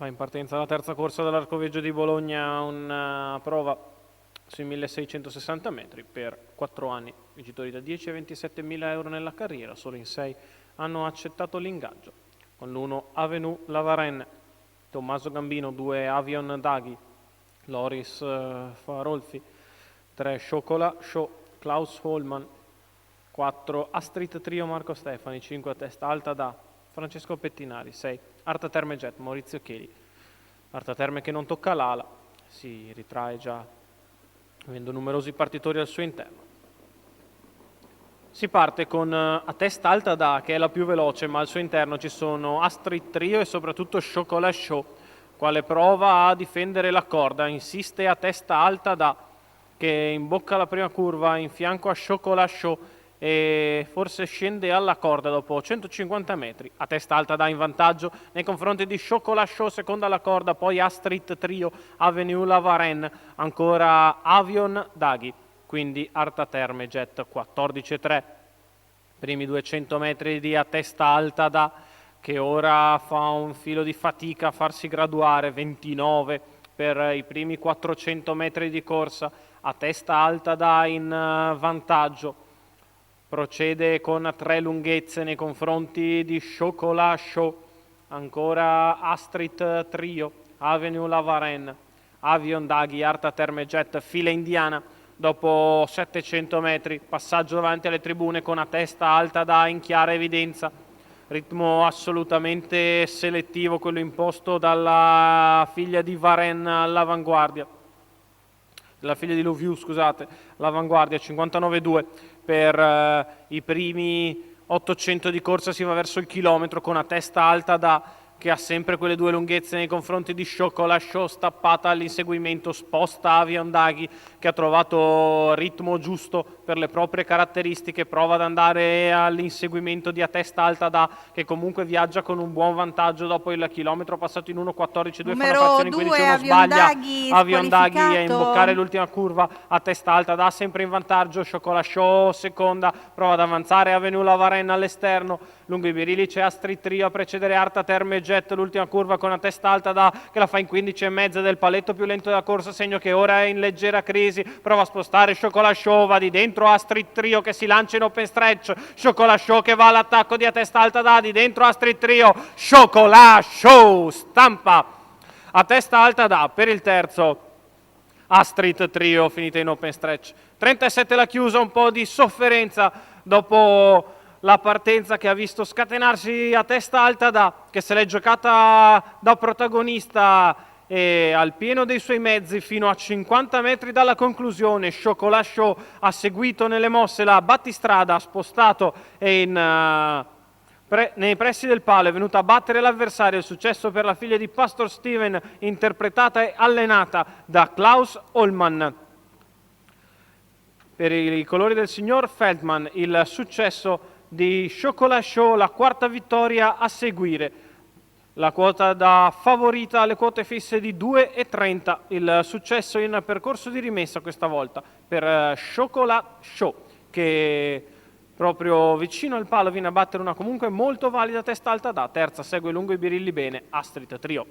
Va in partenza la terza corsa dell'Arcoveggio di Bologna, una prova sui 1660 metri per 4 anni, vincitori da 10 e 27 mila euro nella carriera, solo in 6 hanno accettato l'ingaggio. Con l'1 Avenue Lavaren, Tommaso Gambino, 2 Avion Daghi, Loris Farolfi, 3 Chocolat Show, Klaus Holman, 4 Astrid Trio Marco Stefani, 5 a testa alta da Francesco Pettinari, 6 Arta Terme Jet Maurizio Cheli. Arta Terme che non tocca l'ala, si ritrae già avendo numerosi partitori al suo interno. Si parte con a testa alta da, che è la più veloce, ma al suo interno ci sono Astrid Trio e soprattutto Chocolat Show, quale prova a difendere la corda, insiste a testa alta da, che imbocca la prima curva in fianco a Chocolat Show e forse scende alla corda dopo 150 metri. A testa alta da in vantaggio nei confronti di Chocolat Show, seconda alla corda, poi Astrid Trio, Avenue Lavaren, ancora Avion Daghi, quindi Arta Terme Jet 14,3. Primi 200 metri di a testa alta da, che ora fa un filo di fatica a farsi graduare, 29 per i primi 400 metri di corsa, a testa alta da in vantaggio. Procede con 3 lunghezze nei confronti di Chocolat Show, ancora Astrid Trio, Avenue Lavaren, Avion Daghi, Arta Terme Jet, fila indiana. Dopo 700 metri, passaggio davanti alle tribune con a testa alta da in chiara evidenza. Ritmo assolutamente selettivo, quello imposto dalla figlia di Varenne all'avanguardia. La figlia di Louvieux, scusate, l'avanguardia 59,2 per i primi 800 di corsa, si va verso il chilometro con a testa alta da, che ha sempre quelle 2 lunghezze nei confronti di Chocolat Show, stappata all'inseguimento, sposta Avion Daghi che ha trovato ritmo giusto per le proprie caratteristiche, prova ad andare all'inseguimento di a testa alta da, che comunque viaggia con un buon vantaggio dopo il chilometro passato in 1.14,2, fa una frazione in 15, non sbaglia Avion Daghi a imboccare l'ultima curva, a testa alta da sempre in vantaggio, Chocolat Show seconda, prova ad avanzare Avenue Lavaren all'esterno, lungo i birili c'è Astrid Trio a precedere Arta Terme Jet, l'ultima curva con a testa alta da, che la fa in 15,5 del paletto più lento della corsa, segno che ora è in leggera crisi, prova a spostare Chocolat Show, va di dentro Astrid Trio che si lancia in open stretch, Chocolat Show che va all'attacco di a testa alta da, di dentro Astrid Trio, Chocolat Show stampa a testa alta da per il terzo Astrid Trio, finita in open stretch. 37 la chiusa, un po' di sofferenza dopo la partenza che ha visto scatenarsi a testa alta da, che se l'è giocata da protagonista e al pieno dei suoi mezzi fino a 50 metri dalla conclusione. Chocolat Show ha seguito nelle mosse la battistrada, ha spostato e nei pressi del palo è venuta a battere l'avversario. Il successo per la figlia di Pastor Steven, interpretata e allenata da Klaus Holman. Per i colori del signor Feldman il successo di Chocolat Show, la quarta vittoria a seguire. La quota da favorita alle quote fisse di 2,30. Il successo in percorso di rimessa questa volta per Chocolat Show, che proprio vicino al palo viene a battere una comunque molto valida testa alta da. Terza segue lungo i birilli bene Astrid Trio.